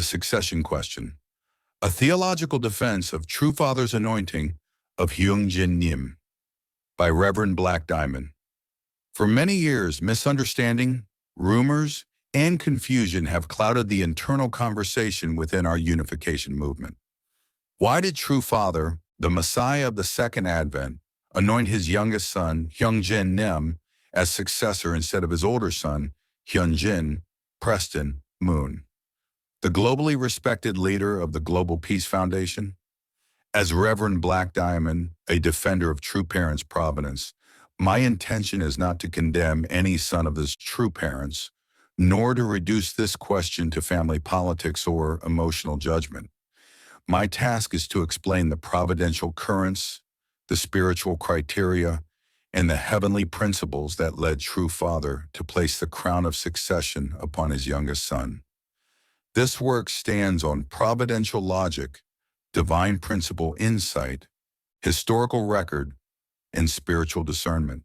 The succession question. A theological defense of True Father's anointing of Hyungjin Nim by Reverend Black Diamond. For many years, misunderstanding, rumors, and confusion have clouded the internal conversation within our unification movement. Why did True Father, the Messiah of the Second Advent, anoint his youngest son, Hyungjin Nim, as successor instead of his older son, Hyunjin Preston Moon, the globally respected leader of the Global Peace Foundation? As Reverend Black Diamond, a defender of true parents' providence, my intention is not to condemn any son of his true parents, nor to reduce this question to family politics or emotional judgment. My task is to explain the providential currents, the spiritual criteria, and the heavenly principles that led True Father to place the crown of succession upon his youngest son. This work stands on providential logic, divine principle insight, historical record, and spiritual discernment.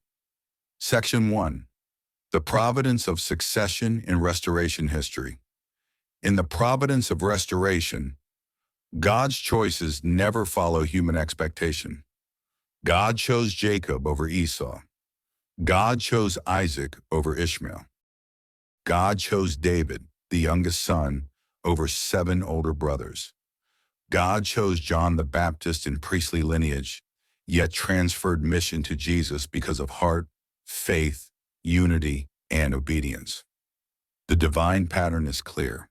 Section 1. The Providence of Succession in Restoration History. In the providence of restoration, God's choices never follow human expectation. God chose Jacob over Esau. God chose Isaac over Ishmael. God chose David, the youngest son, over 7 older brothers. God chose John the Baptist in priestly lineage, yet transferred mission to Jesus because of heart, faith, unity, and obedience. The divine pattern is clear.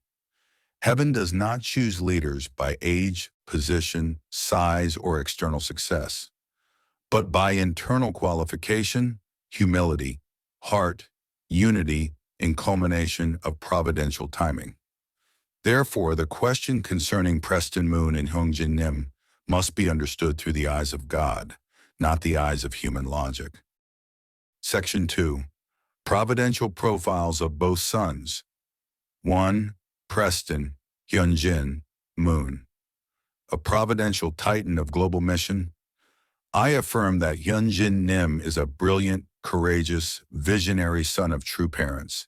Heaven does not choose leaders by age, position, size, or external success, but by internal qualification, humility, heart, unity, and culmination of providential timing. Therefore, the question concerning Preston Moon and Hyungjin Nim must be understood through the eyes of God, not the eyes of human logic. Section 2. Providential profiles of both sons. 1. Preston Hyungjin Moon. A providential titan of global mission. I affirm that Hyungjin Nim is a brilliant, courageous, visionary son of true parents.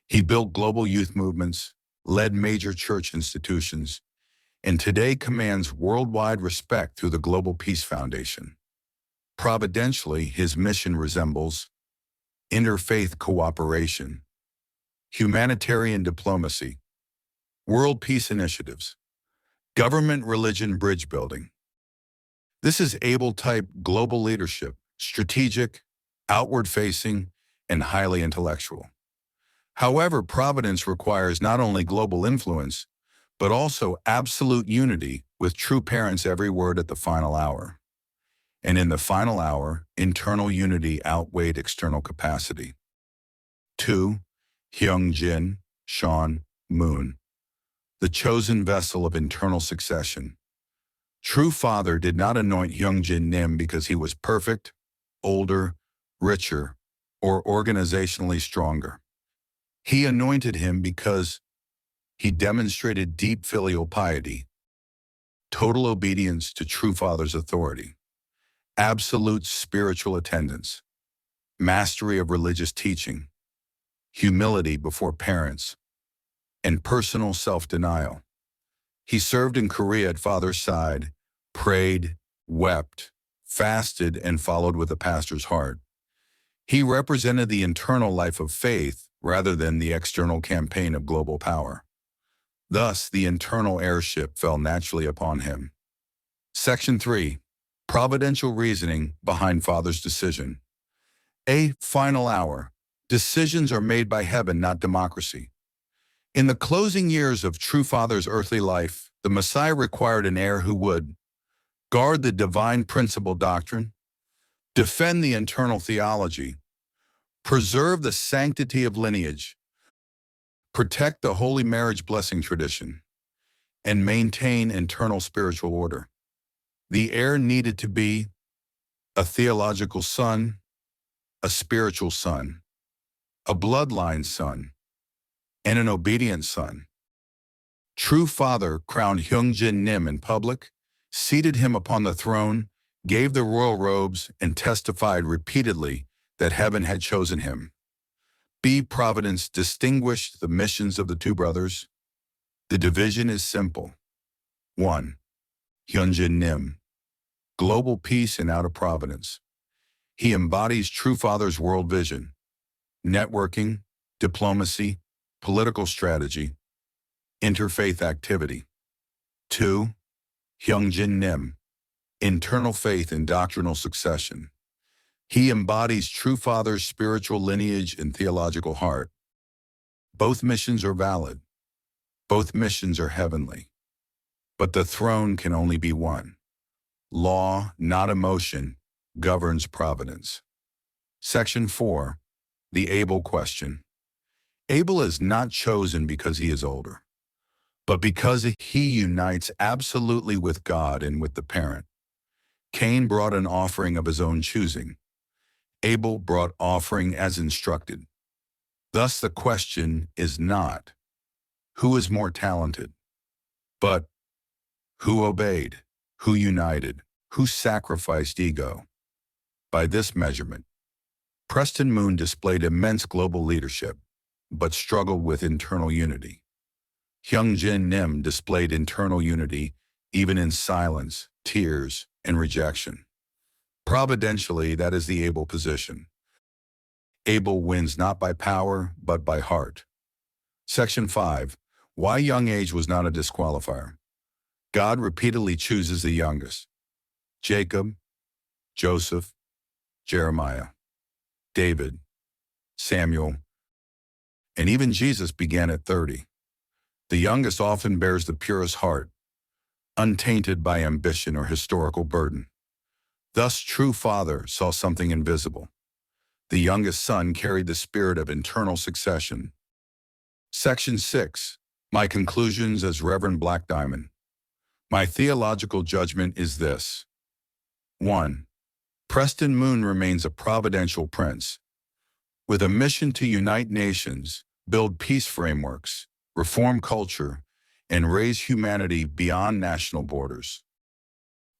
He built global youth movements, led major church institutions, and today commands worldwide respect through the Global Peace Foundation. Providentially, his mission resembles interfaith cooperation, humanitarian diplomacy, world peace initiatives, government-religion bridge building. This is able-type global leadership, strategic, outward-facing, and highly intellectual. However, providence requires not only global influence, but also absolute unity with true parents every word at the final hour. And in the final hour, internal unity outweighed external capacity. 2. Hyungjin Sean Moon, the chosen vessel of internal succession. True Father did not anoint Hyungjin Nim because he was perfect, older, richer, or organizationally stronger. He anointed him because he demonstrated deep filial piety, total obedience to True Father's authority, absolute spiritual attendance, mastery of religious teaching, humility before parents, and personal self-denial. He served in Korea at Father's side, prayed, wept, fasted, and followed with a pastor's heart. He represented the internal life of faith rather than the external campaign of global power. Thus, the internal heirship fell naturally upon him. Section 3. Providential reasoning behind Father's decision. A final hour. Decisions are made by heaven, not democracy. In the closing years of True Father's earthly life, the Messiah required an heir who would guard the divine principle doctrine, defend the internal theology, preserve the sanctity of lineage, protect the holy marriage blessing tradition, and maintain internal spiritual order. The heir needed to be a theological son, a spiritual son, a bloodline son, and an obedient son. True Father crowned Hyungjin Nim in public, seated him upon the throne, gave the royal robes, and testified repeatedly that heaven had chosen him. B. Providence distinguished the missions of the two brothers. The division is simple. 1. Hyunjin Nim, global peace and outer providence. He embodies True Father's world vision, networking, diplomacy, political strategy, interfaith activity. 2. Hyungjin Nim, internal faith and doctrinal succession. He embodies True Father's spiritual lineage and theological heart. Both missions are valid. Both missions are heavenly. But the throne can only be one. Law, not emotion, governs providence. Section 4. The Abel question. Abel is not chosen because he is older, but because he unites absolutely with God and with the parent. Cain brought an offering of his own choosing. Abel brought offering as instructed. Thus the question is not, who is more talented, but who obeyed, who united, who sacrificed ego. By this measurement, Preston Moon displayed immense global leadership, but struggled with internal unity. Hyungjin Nim displayed internal unity even in silence, tears, and rejection. Providentially, that is the Abel position. Abel wins not by power, but by heart. Section 5. Why young age was not a disqualifier. God repeatedly chooses the youngest. Jacob, Joseph, Jeremiah, David, Samuel, and even Jesus began at 30. The youngest often bears the purest heart, untainted by ambition or historical burden. Thus, True Father saw something invisible. The youngest son carried the spirit of internal succession. Section 6. My conclusions as Reverend Black Diamond. My theological judgment is this. 1. Preston Moon remains a providential prince, with a mission to unite nations, build peace frameworks, reform culture, and raise humanity beyond national borders.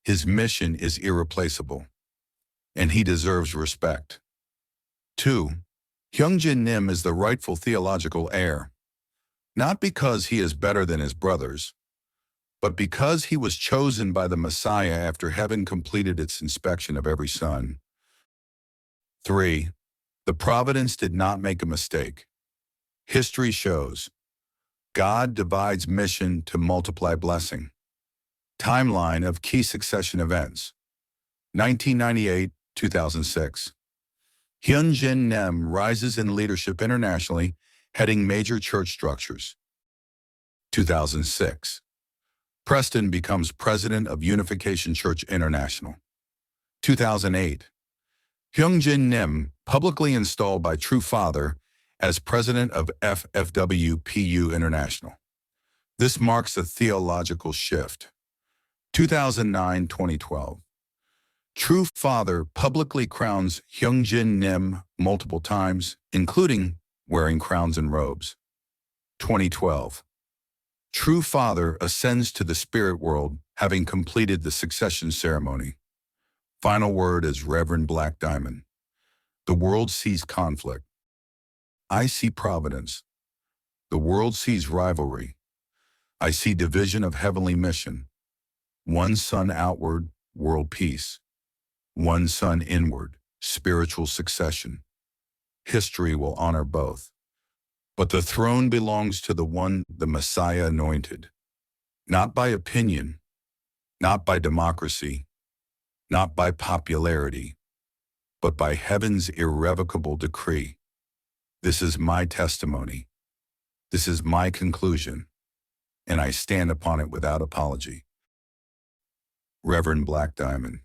His mission is irreplaceable, and he deserves respect. 2. Hyungjin Nim is the rightful theological heir, not because he is better than his brothers, but because he was chosen by the Messiah after heaven completed its inspection of every son. 3. The providence did not make a mistake. History shows God divides mission to multiply blessing. Timeline of key succession events. 1998-2006. Hyunjin Nim rises in leadership internationally, heading major church structures. 2006. Preston becomes president of Unification Church International. 2008. Hyungjin Nim publicly installed by True Father as president of FFWPU International. This marks a theological shift. 2009-2012. True Father publicly crowns Hyungjin Nim multiple times, including wearing crowns and robes. 2012. True Father ascends to the spirit world, having completed the succession ceremony. Final word is Reverend Black Diamond. The world sees conflict. I see providence. The world sees rivalry. I see division of heavenly mission. One son outward, world peace. One son inward, spiritual succession. History will honor both. But the throne belongs to the one the Messiah anointed. Not by opinion, not by democracy, not by popularity, but by heaven's irrevocable decree. This is my testimony. This is my conclusion, and I stand upon it without apology. Reverend Black Diamond.